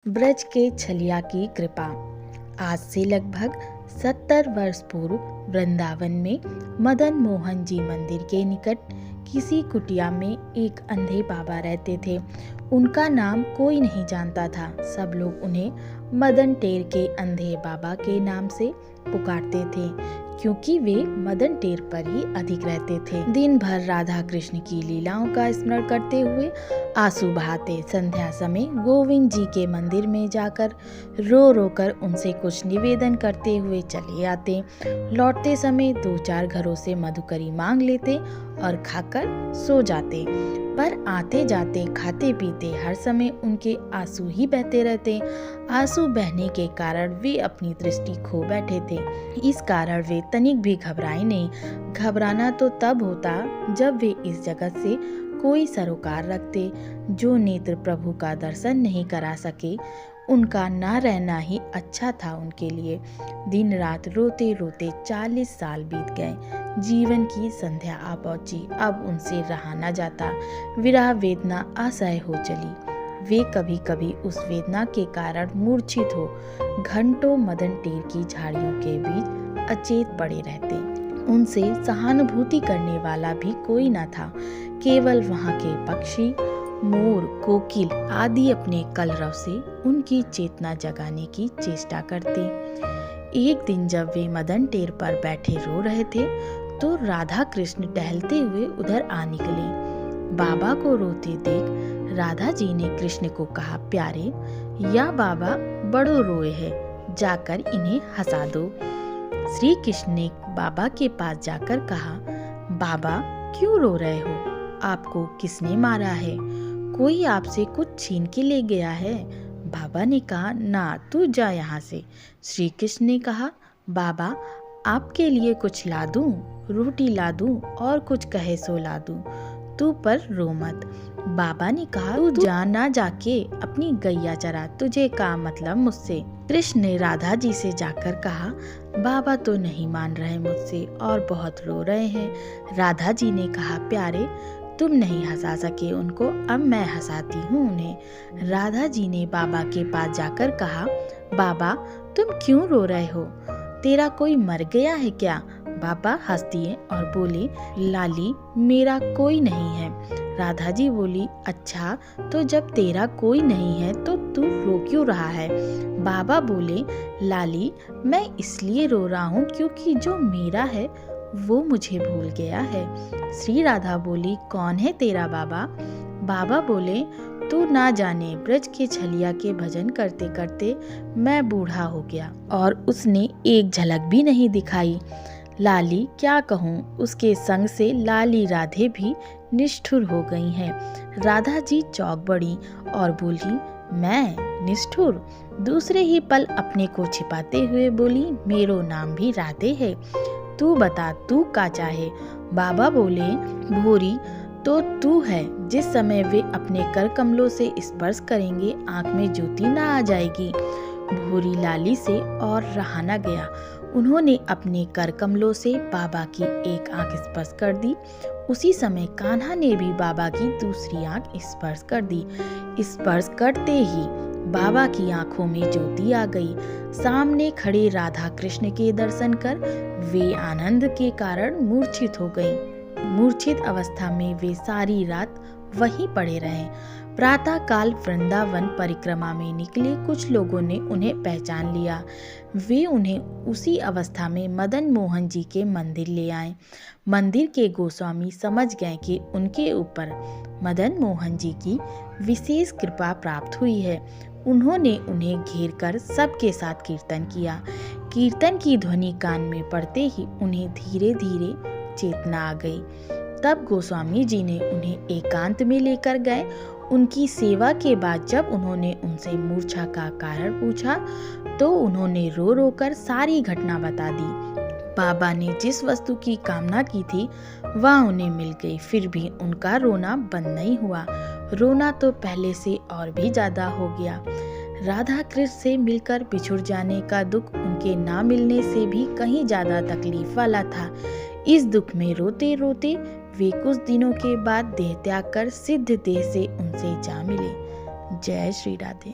ब्रज के छलिया की कृपा। आज से लगभग 70 वर्ष पूर्व वृंदावन में मदन मोहन जी मंदिर के निकट किसी कुटिया में एक अंधे बाबा रहते थे। उनका नाम कोई नहीं जानता था। सब लोग उन्हें मदन टेर के अंधे बाबा के नाम से पुकारते थे, क्योंकि वे मदन टेर पर ही अधिक रहते थे। दिन भर राधा कृष्ण की लीलाओं का स्मरण करते हुए आंसू बहाते संध्या समय गोविंद जी के मंदिर में जाकर रो रो कर उनसे कुछ निवेदन करते हुए चले आते। लौटते समय 2-4 घरों से मधुकरी मांग लेते और खाकर सो जाते। पर आते जाते खाते पीते हर समय उनके आंसू ही बहते रहते। आंसू बहने के कारण वे अपनी दृष्टि खो बैठे थे। इस कारण वे तनिक भी घबराए नहीं। घबराना तो तब होता जब वे इस जगत से कोई सरोकार रखते। जो नेत्र प्रभु का दर्शन नहीं करा सके, उनका ना रहना ही अच्छा था उनके लिए। दिन रात रोते रोते 40 साल बीत गए। जीवन की संध्या आ पहुंची। अब उनसे रहा न जाता। विरह वेदना असह्य हो चली। वे कभी कभी उस वेदना के कारण मूर्छित हो घंटों मदन टेर की झाड़ियों के बीच अचेत पड़े रहते। उनसे सहानुभूति करने वाला भी कोई न था। केवल वहाँ के पक्षी, मोर, कोकिल आदि अपने कलरव से उनकी चेतना जगाने की चेष्टा करते। एक दिन जब वे मदन टेर पर बैठे रो रहे थे, तो राधा कृष्ण टहलते हुए उधर आ निकले। बाबा को रोते देख राधा जी ने कृष्ण को कहा, प्यारे, या बाबा बड़ो रोए हैं, जाकर इन्हें हंसा दो। श्री कृष्ण ने बाबा के पास जाकर कहा, बाबा क्यों रो रहे हो? आपको किसने मारा है? कोई आपसे कुछ छीन के ले गया है? बाबा ने कहा, ना, तू जा यहाँ से। श्री कृष्ण ने कहा, बाबा आपके लिए कुछ ला दूं, रोटी ला दूं और कुछ कहे सो ला दूं, तू पर रो मत। बाबा ने कहा, तू जा ना जाके अपनी गैया चरा, तुझे का मतलब मुझसे। कृष्ण ने राधा जी से जाकर कहा, बाबा तो नहीं मान रहे मुझसे और बहुत रो रहे हैं। राधा जी ने कहा, प्यारे, तुम नहीं हंसा सके उनको, अब मैं हंसाती हूँ उन्हें। राधा जी ने बाबा के पास जाकर कहा, बाबा तुम क्यों रो रहे हो? तेरा कोई मर गया है क्या? बाबा हंस दिए और बोले, लाली, मेरा कोई नहीं है। राधा जी बोली, अच्छा, तो जब तेरा कोई नहीं है तो तू रो क्यों रहा है? बाबा बोले, लाली, मैं इसलिए रो रहा हूँ क्योंकि जो मेरा है वो मुझे भूल गया है। श्री राधा बोली, कौन है तेरा बाबा? बाबा बोले, तू ना जाने, ब्रज के छलिया के भजन करते करते मैं बूढ़ा हो गया और उसने एक झलक भी नहीं दिखाई। लाली, क्या कहूँ, उसके संग से लाली राधे भी निष्ठुर हो गई हैं। राधा जी चौंक पड़ी और बोली, मैं निष्ठुर? दूसरे ही पल अपने को छिपाते हुए बोली, मेरो नाम भी राधे है। तू बता, तू का चाहे? बाबा बोले, भोरी तो तू है। जिस समय वे अपने कर कमलों से स्पर्श करेंगे, आंख में ज्योति ना आ जाएगी। भोरी लाली से और रहा न गया। उन्होंने अपने कर कमलों से बाबा की एक आंख स्पर्श कर दी। उसी समय कान्हा ने भी बाबा की दूसरी आंख स्पर्श कर दी। स्पर्श करते ही बाबा की आंखों में ज्योति आ गई। सामने खड़े राधा कृष्ण के दर्शन कर वे आनंद के कारण मूर्छित हो गईं। मूर्छित अवस्था में वे सारी रात वहीं पड़े रहे। प्रातः काल वृंदावन परिक्रमा में निकले कुछ लोगों ने उन्हें पहचान लिया। वे उन्हें उसी अवस्था में मदन मोहन जी के मंदिर ले आए। मंदिर के गोस्वामी समझ गए कि उनके ऊपर मदन मोहन जी की विशेष कृपा प्राप्त हुई है। उन्होंने उन्हें घेर कर सबके साथ कीर्तन किया। कीर्तन की ध्वनि कान में पड़ते ही उन्हें धीरे धीरे चेतना आ गई। तब गोस्वामी जी ने उन्हें एकांत में लेकर गए। उनकी सेवा के बाद जब उन्होंने उनसे मूर्छा का कारण पूछा, तो उन्होंने रो रो कर सारी घटना बता दी। बाबा ने जिस वस्तु की कामना की थी वह उन्हें मिल गई। फिर भी उनका रोना बंद नहीं हुआ। रोना तो पहले से और भी ज्यादा हो गया। राधा कृष्ण से मिलकर बिछुड़ जाने का दुख उनके ना मिलने से भी कहीं ज्यादा तकलीफ वाला था। इस दुख में रोते रोते वे कुछ दिनों के बाद देह त्याग कर सिद्ध देह से उनसे जा मिले। जय श्री राधे।